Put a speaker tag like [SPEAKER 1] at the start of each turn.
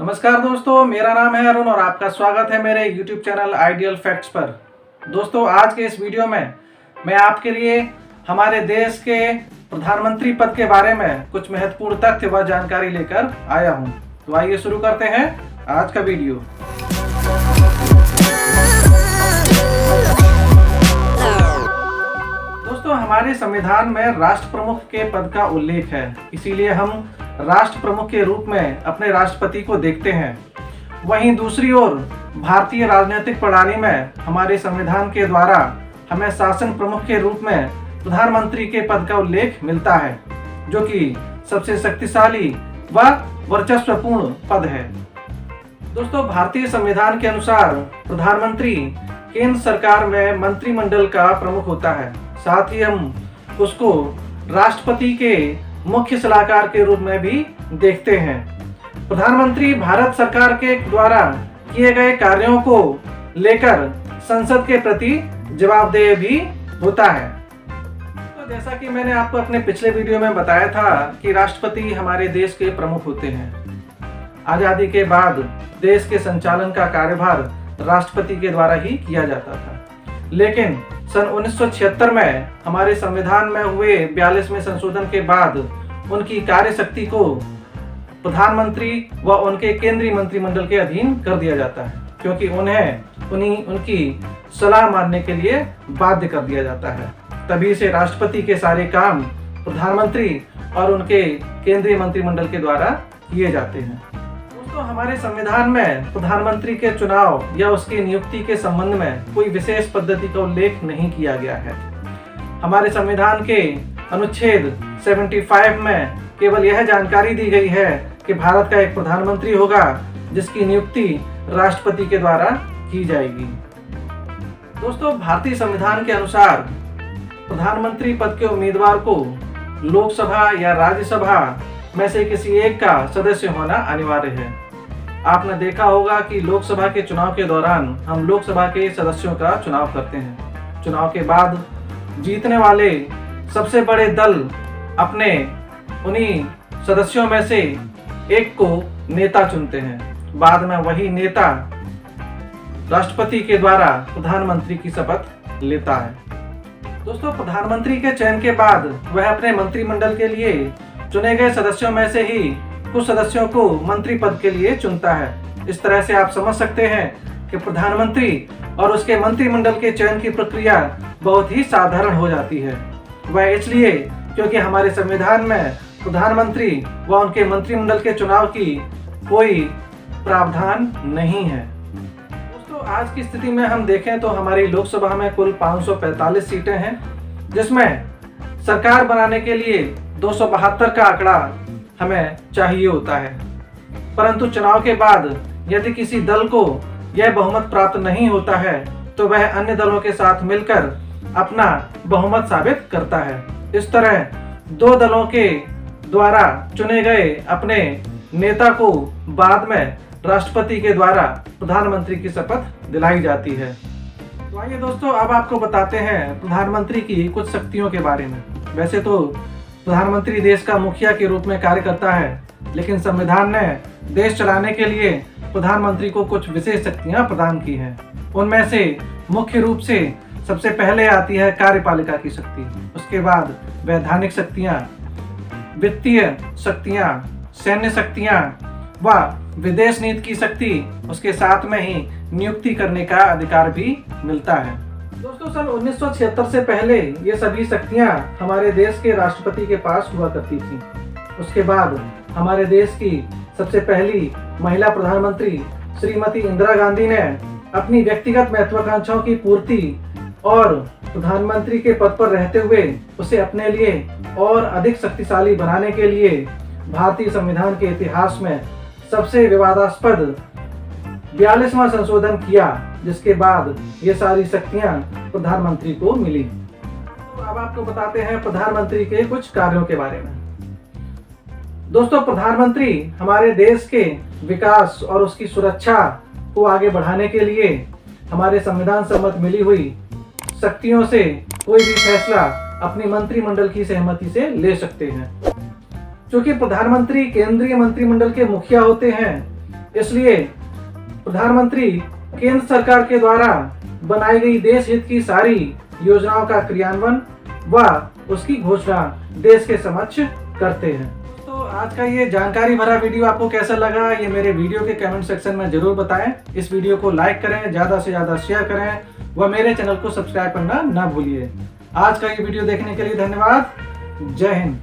[SPEAKER 1] नमस्कार दोस्तों, मेरा नाम है अरुण और आपका स्वागत है मेरे YouTube चैनल आइडियल फैक्ट्स पर। दोस्तों, आज के इस वीडियो में मैं आपके लिए हमारे देश के प्रधानमंत्री पद के बारे में कुछ महत्वपूर्ण तथ्य व जानकारी लेकर आया हूं। तो आइए शुरू करते हैं आज का वीडियो। दोस्तों, हमारे संविधान में राष्ट्र प्रमुख के पद का उल्लेख है, इसीलिए हम राष्ट्र प्रमुख के रूप में अपने राष्ट्रपति को देखते हैं। वहीं दूसरी ओर भारतीय राजनीतिक प्रणाली में हमारे संविधान के द्वारा हमें शासन प्रमुख के रूप में प्रधानमंत्री के पद का उल्लेख मिलता है, जो कि सबसे शक्तिशाली व वर्चस्वपूर्ण पद है। दोस्तों, भारतीय संविधान के अनुसार प्रधानमंत्री केंद्र सरकार में मंत्रिमंडल का प्रमुख होता है। साथ ही हम उसको राष्ट्रपति के मुख्य सलाहकार के रूप में भी देखते हैं। प्रधानमंत्री भारत सरकार के द्वारा किए गए कार्यों को लेकर संसद के प्रति जवाबदेह भी होता है। तो जैसा कि मैंने आपको अपने पिछले वीडियो में बताया था कि राष्ट्रपति हमारे देश के प्रमुख होते हैं। आजादी के बाद देश के संचालन का कार्यभार राष्ट्रपति के द्वारा ही किया जाता था, लेकिन सन 1976 में हमारे संविधान में हुए 42वें संशोधन के बाद उनकी कार्यशक्ति को प्रधानमंत्री व उनके केंद्रीय मंत्रिमंडल के अधीन कर दिया जाता है, क्योंकि उन्हें उनकी सलाह मानने के लिए बाध्य कर दिया जाता है। तभी से राष्ट्रपति के सारे काम प्रधानमंत्री और उनके केंद्रीय मंत्रिमंडल के द्वारा किए जाते हैं। दोस्तों, हमारे संविधान में प्रधानमंत्री के चुनाव या उसकी नियुक्ति के संबंध में कोई विशेष पद्धति का उल्लेख नहीं किया गया है। हमारे संविधान के अनुच्छेद 75 में केवल यह जानकारी दी गई है कि भारत का एक प्रधानमंत्री होगा जिसकी नियुक्ति राष्ट्रपति के द्वारा की जाएगी। दोस्तों, भारतीय संविधान के अनुसार प्रधानमंत्री पद के उम्मीदवार को लोकसभा या राज्यसभा में से किसी एक का सदस्य होना अनिवार्य है। आपने देखा होगा कि लोकसभा के चुनाव के दौरान हम लोकसभा के सदस्यों का चुनाव करते हैं। चुनाव के बाद जीतने वाले सबसे बड़े दल अपने उन्हीं सदस्यों में से एक को नेता चुनते हैं। बाद में वही नेता राष्ट्रपति के द्वारा प्रधानमंत्री की शपथ लेता है। दोस्तों, प्रधानमंत्री के चयन के बाद वह अपने मंत्रिमंडल के लिए चुने गए सदस्यों में से ही कुछ सदस्यों को मंत्री पद के लिए चुनता है। इस तरह से आप समझ सकते हैं कि प्रधानमंत्री और उसके मंत्रिमंडल के चयन की प्रक्रिया बहुत ही साधारण हो जाती है। वह इसलिए क्योंकि हमारे संविधान में प्रधानमंत्री व उनके मंत्रिमंडल के चुनाव की कोई प्रावधान नहीं है। दोस्तों, आज की स्थिति में हम देखें तो हमारी लोकसभा में कुल 545 सीटें हैं, जिसमें सरकार बनाने के लिए 272 का आंकड़ा हमें चाहिए होता है। परंतु चुनाव के बाद यदि किसी दल को यह बहुमत प्राप्त नहीं होता है तो वह अन्य दलों के साथ मिलकर अपना बहुमत साबित करता है। इस तरह दो दलों के द्वारा चुने गए अपने नेता को बाद में राष्ट्रपति के द्वारा प्रधानमंत्री की शपथ दिलाई जाती है। तो आइए दोस्तों, अब आपको बताते हैं प्रधानमंत्री की कुछ शक्तियों के बारे में। वैसे तो प्रधानमंत्री देश का मुखिया के रूप में कार्य करता है, लेकिन संविधान ने देश चलाने के लिए प्रधानमंत्री को कुछ विशेष शक्तियां प्रदान की हैं। उनमें से मुख्य रूप से सबसे पहले आती है कार्यपालिका की शक्ति, उसके बाद वैधानिक शक्तियां, वित्तीय शक्तियां, सैन्य शक्तियां व विदेश नीति की शक्ति, उसके साथ में ही नियुक्ति करने का अधिकार भी मिलता है। दोस्तों, सन 1976 से पहले ये सभी शक्तियां हमारे देश के राष्ट्रपति के पास हुआ करती थी। उसके बाद हमारे देश की सबसे पहली महिला प्रधानमंत्री श्रीमती इंदिरा गांधी ने अपनी व्यक्तिगत महत्वाकांक्षाओं की पूर्ति और प्रधानमंत्री के पद पर रहते हुए उसे अपने लिए और अधिक शक्तिशाली बनाने के लिए भारतीय संविधान के इतिहास में सबसे विवादास्पद 42वां संशोधन किया, जिसके बाद ये सारी शक्तियां प्रधानमंत्री को मिली। तो अब आपको बताते हैं प्रधानमंत्री के कुछ कार्यों के बारे में। दोस्तों, प्रधानमंत्री हमारे देश के विकास और उसकी सुरक्षा को आगे बढ़ाने के लिए हमारे संविधान सम्मत मिली हुई शक्तियों से कोई भी फैसला अपनी मंत्रिमंडल की सहमति से ले सकते हैं। चूंकि प्रधानमंत्री केंद्रीय मंत्रिमंडल के मुखिया होते हैं, इसलिए प्रधानमंत्री केंद्र सरकार के द्वारा बनाई गई देश हित की सारी योजनाओं का क्रियान्वयन व उसकी घोषणा देश के समक्ष करते हैं। तो आज का ये जानकारी भरा वीडियो आपको कैसा लगा, ये मेरे वीडियो के कमेंट सेक्शन में जरूर बताएं। इस वीडियो को लाइक करें, ज़्यादा से ज़्यादा शेयर करें व मेरे चैनल को सब्सक्राइब करना ना भूलिए। आज का ये वीडियो देखने के लिए धन्यवाद। जय हिंद।